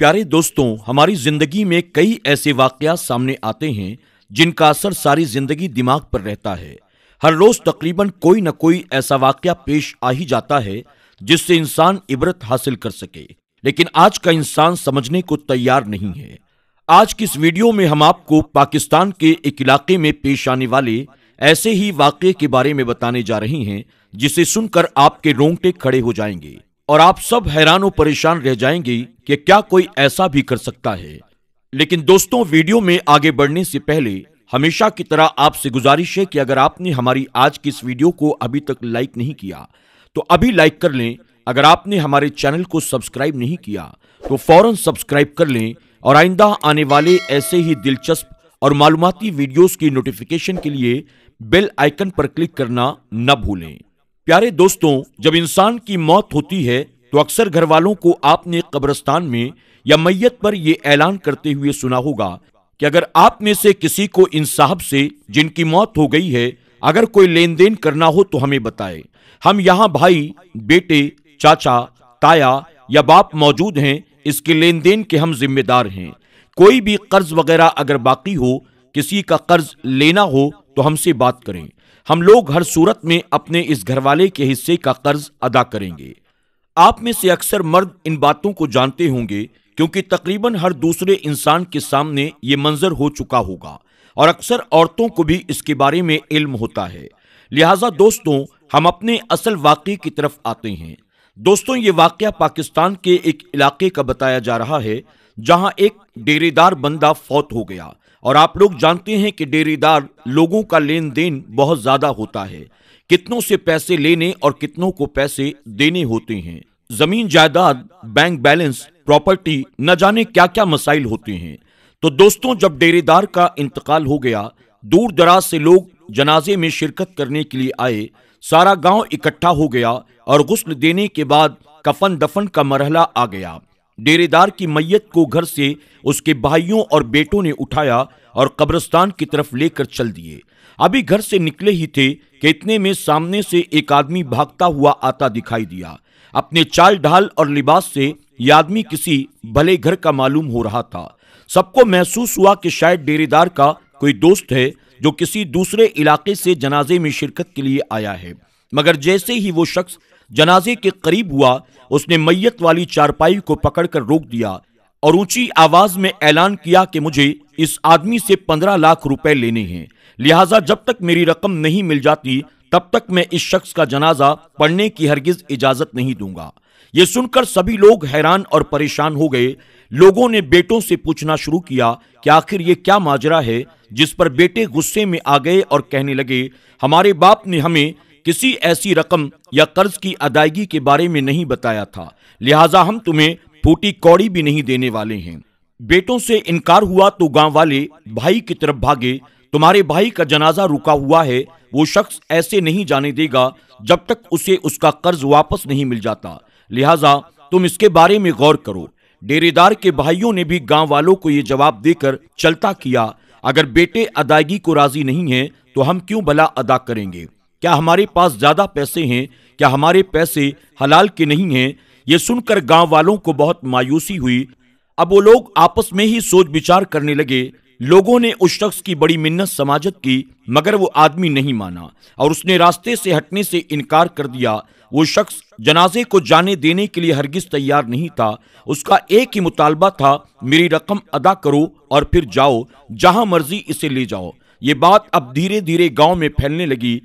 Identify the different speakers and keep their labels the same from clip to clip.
Speaker 1: प्यारे दोस्तों, हमारी जिंदगी में कई ऐसे वाकयात सामने आते हैं जिनका असर सारी जिंदगी दिमाग पर रहता है। हर रोज तकरीबन कोई न कोई ऐसा वाकया पेश आ ही जाता है जिससे इंसान इबरत हासिल कर सके, लेकिन आज का इंसान समझने को तैयार नहीं है। आज की इस वीडियो में हम आपको पाकिस्तान के एक इलाके में पेश आने वाले ऐसे ही वाकये के बारे में बताने जा रहे हैं जिसे सुनकर आपके रोंगटे खड़े हो जाएंगे और आप सब हैरान और परेशान रह जाएंगे कि क्या कोई ऐसा भी कर सकता है। लेकिन दोस्तों, वीडियो में आगे बढ़ने से पहले हमेशा की तरह आपसे गुजारिश है कि अगर आपने हमारी आज की इस वीडियो को अभी तक लाइक नहीं किया तो अभी लाइक कर लें। अगर आपने हमारे चैनल को सब्सक्राइब नहीं किया तो फौरन सब्सक्राइब कर लें और आइंदा आने वाले ऐसे ही दिलचस्प और मालूमाती वीडियोस की नोटिफिकेशन के लिए बेल आइकन पर क्लिक करना न भूलें। प्यारे दोस्तों, जब इंसान की मौत होती है तो अक्सर घर वालों को आपने कब्रिस्तान में या मैयत पर यह ऐलान करते हुए सुना होगा कि अगर आप में से किसी को इन साहब से जिनकी मौत हो गई है अगर कोई लेन देन करना हो तो हमें बताए। हम यहाँ भाई, बेटे, चाचा, ताया या बाप मौजूद हैं, इसके लेन देन के हम जिम्मेदार हैं। कोई भी कर्ज वगैरह अगर बाकी हो, किसी का कर्ज लेना हो तो हमसे बात करें। हम लोग हर सूरत में अपने इस घरवाले के हिस्से का कर्ज अदा करेंगे। आप में से अक्सर मर्द इन बातों को जानते होंगे क्योंकि तकरीबन हर दूसरे इंसान के सामने ये मंजर हो चुका होगा और अक्सर औरतों को भी इसके बारे में इल्म होता है। लिहाजा दोस्तों, हम अपने असल वाक़े की तरफ आते हैं। दोस्तों, ये वाक़या पाकिस्तान के एक इलाके का बताया जा रहा है जहां एक डेरेदार बंदा फौत हो गया और आप लोग जानते हैं कि डेरेदार लोगों का लेन देन बहुत ज्यादा होता है। कितनों से पैसे लेने और कितनों को पैसे देने होते हैं। जमीन जायदाद, बैंक बैलेंस, प्रॉपर्टी, न जाने क्या क्या मसाइल होते हैं। तो दोस्तों, जब डेरेदार का इंतकाल हो गया, दूर दराज से लोग जनाजे में शिरकत करने के लिए आए। सारा गांव इकट्ठा हो गया और गुस्ल देने के बाद कफन दफन का मरहला आ गया। डेरेदार की मैयत को घर से उसके भाइयों और बेटों ने उठाया और कब्रिस्तान की तरफ लेकर चल दिए। अभी घर से निकले ही थे कि इतने में सामने से एक आदमी भागता हुआ आता दिखाई दिया। अपने चाल ढाल और लिबास से यह आदमी किसी भले घर का मालूम हो रहा था। सबको महसूस हुआ कि शायद डेरेदार का कोई दोस्त है जो किसी दूसरे इलाके से जनाजे में शिरकत के लिए आया है। मगर जैसे ही वो शख्स जनाजे के करीब हुआ, उसने मैयत वाली चारपाई को पकड़कर रोक दिया और ऊंची आवाज में ऐलान किया कि मुझे इस आदमी से 15 लाख रुपए लेने हैं। लिहाजा जब तक मेरी रकम नहीं मिल जाती तब तक मैं इस शख्स का जनाजा पढ़ने की हरगिज इजाजत नहीं दूंगा। ये सुनकर सभी लोग हैरान और परेशान हो गए। लोगों ने बेटों से पूछना शुरू किया कि आखिर ये क्या माजरा है, जिस पर बेटे गुस्से में आ गए और कहने लगे, हमारे बाप ने हमें किसी ऐसी रकम या कर्ज की अदायगी के बारे में नहीं बताया था, लिहाजा हम तुम्हें फूटी कौड़ी भी नहीं देने वाले हैं। बेटों से इनकार हुआ तो गांव वाले भाई की तरफ भागे। तुम्हारे भाई का जनाजा रुका हुआ है, वो शख्स ऐसे नहीं जाने देगा जब तक उसे उसका कर्ज वापस नहीं मिल जाता, लिहाजा तुम इसके बारे में गौर करो। डेरेदार के भाइयों ने भी गांव वालों को ये जवाब देकर चलता किया, अगर बेटे अदायगी को राजी नहीं है तो हम क्यों भला अदा करेंगे? क्या हमारे पास ज्यादा पैसे हैं? क्या हमारे पैसे हलाल के नहीं हैं? ये सुनकर गांव वालों को बहुत मायूसी हुई। अब वो लोग आपस में ही सोच विचार करने लगे। लोगों ने उस शख्स की बड़ी मिन्नत समाजत की, मगर वो आदमी नहीं माना और उसने रास्ते से हटने से इनकार कर दिया। वो शख्स जनाजे को जाने देने के लिए हरगिज तैयार नहीं था। उसका एक ही मुतालबा था, मेरी रकम अदा करो और फिर जाओ, जहां मर्जी इसे ले जाओ। ये बात अब धीरे धीरे गांव में फैलने लगी।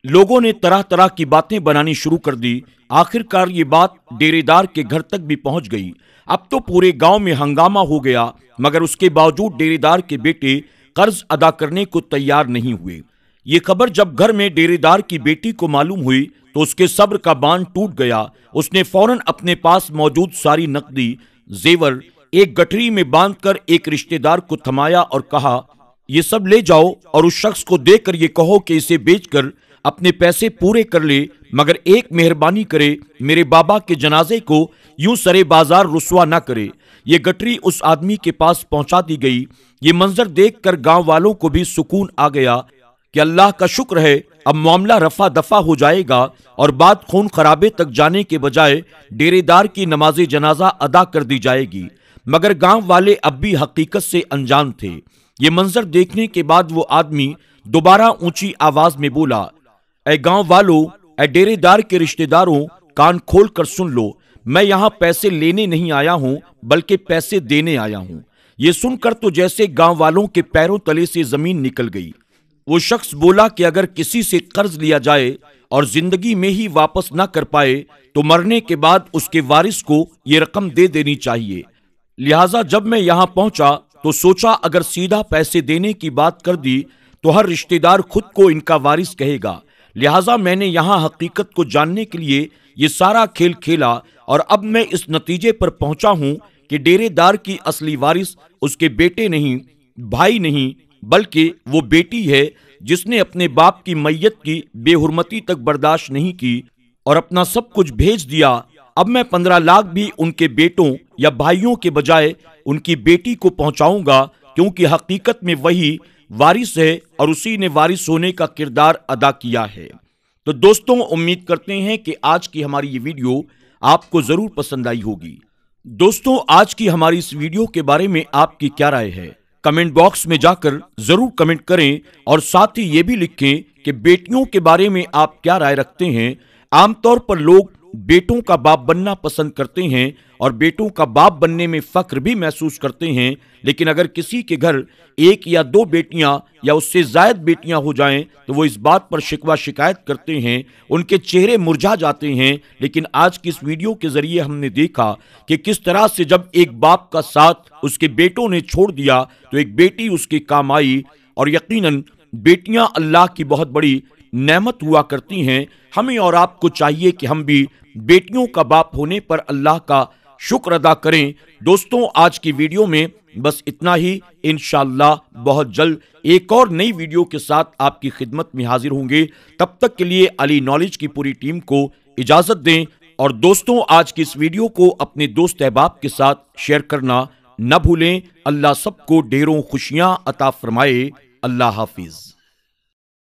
Speaker 1: लोगों ने तरह तरह की बातें बनानी शुरू कर दी। आखिरकार ये बात डेरेदार के घर तक भी पहुंच गई। अब तो पूरे गांव में हंगामा हो गया, मगर उसके बावजूद डेरेदार के बेटे कर्ज अदा करने को तैयार नहीं हुए। ये खबर जब घर में डेरेदार की बेटी को मालूम हुई तो उसके सब्र का बांध टूट गया। उसने फौरन अपने पास मौजूद सारी नकदी, जेवर एक गठरी में बांधकर एक रिश्तेदार को थमाया और कहा, ये सब ले जाओ और उस शख्स को देकर ये कहो कि इसे बेचकर अपने पैसे पूरे कर ले, मगर एक मेहरबानी करे, मेरे बाबा के जनाजे को यूं सरे बाजार रुसवा ना करे। ये गठरी उस आदमी के पास पहुंचा दी गई। ये मंजर देखकर गांव वालों को भी सुकून आ गया कि अल्लाह का शुक्र है, अब मामला रफा दफा हो जाएगा और बात खून खराबे तक जाने के बजाय डेरेदार की नमाज जनाजा अदा कर दी जाएगी। مگر گاؤں والے اب بھی حقیقت سے انجان تھے۔ یہ منظر دیکھنے کے بعد وہ آدمی دوبارہ اونچی آواز میں بولا، اے گاؤں والو، اے ڈیرے دار کے رشتہ داروں، کان کھول کر سن لو، میں یہاں پیسے لینے نہیں آیا ہوں بلکہ پیسے دینے آیا ہوں۔ یہ سن کر تو جیسے گاؤں والوں کے پیروں تلے سے زمین نکل گئی۔ وہ شخص بولا کہ اگر کسی سے قرض لیا جائے اور زندگی میں ہی واپس نہ کر پائے تو مرنے کے بعد اس کے وارث کو یہ رقم دے دینی چاہیے۔ لہٰذا جب میں یہاں پہنچا تو سوچا اگر سیدھا پیسے دینے کی بات کر دی تو ہر رشتہ دار خود کو ان کا وارث کہے گا، لہٰذا میں نے یہاں حقیقت کو جاننے کے لیے یہ سارا کھیل کھیلا، اور اب میں اس نتیجے پر پہنچا ہوں کہ ڈیرے دار کی اصلی وارث اس کے بیٹے نہیں، بھائی نہیں، بلکہ وہ بیٹی ہے جس نے اپنے باپ کی میت کی بے حرمتی تک برداشت نہیں کی اور اپنا سب کچھ بھیج دیا۔ اب میں 15 لاکھ بھی ان کے بیٹوں یا بھائیوں کے بجائے ان کی بیٹی کو پہنچاؤں گا، کیونکہ حقیقت میں وہی وارث ہے اور اسی نے وارث ہونے کا کردار ادا کیا ہے۔ تو دوستوں، امید کرتے ہیں کہ آج کی ہماری یہ ویڈیو آپ کو ضرور پسند آئی ہوگی۔ دوستوں، آج کی ہماری اس ویڈیو کے بارے میں آپ کی کیا رائے ہے؟ کمنٹ باکس میں جا کر ضرور کمنٹ کریں، اور ساتھ ہی یہ بھی لکھیں کہ بیٹیوں کے بارے میں آپ کیا رائے رکھتے ہیں۔ عام طور پر لوگ بیٹوں کا باپ بننا پسند کرتے ہیں اور بیٹوں کا باپ بننے میں فخر بھی محسوس کرتے ہیں، لیکن اگر کسی کے گھر 1 یا 2 بیٹیاں یا اس سے زائد بیٹیاں ہو جائیں تو وہ اس بات پر شکوہ شکایت کرتے ہیں، ان کے چہرے مرجھا جاتے ہیں۔ لیکن آج کی اس ویڈیو کے ذریعے ہم نے دیکھا کہ کس طرح سے جب ایک باپ کا ساتھ اس کے بیٹوں نے چھوڑ دیا تو ایک بیٹی اس کے کام آئی، اور یقیناً بیٹیاں اللہ کی بہت بڑی نعمت ہوا کرتی ہیں۔ ہمیں اور آپ کو چاہیے کہ ہم بھی بیٹیوں کا باپ ہونے پر اللہ کا شکر ادا کریں۔ دوستوں، آج کی ویڈیو میں بس اتنا ہی۔ انشاءاللہ بہت جلد ایک اور نئی ویڈیو کے ساتھ آپ کی خدمت میں حاضر ہوں گے۔ تب تک کے لیے علی نالج کی پوری ٹیم کو اجازت دیں، اور دوستوں، آج کی اس ویڈیو کو اپنے دوست احباب کے ساتھ شیئر کرنا نہ بھولیں۔ اللہ سب کو ڈھیروں خوشیاں عطا فرمائے۔ اللہ حافظ۔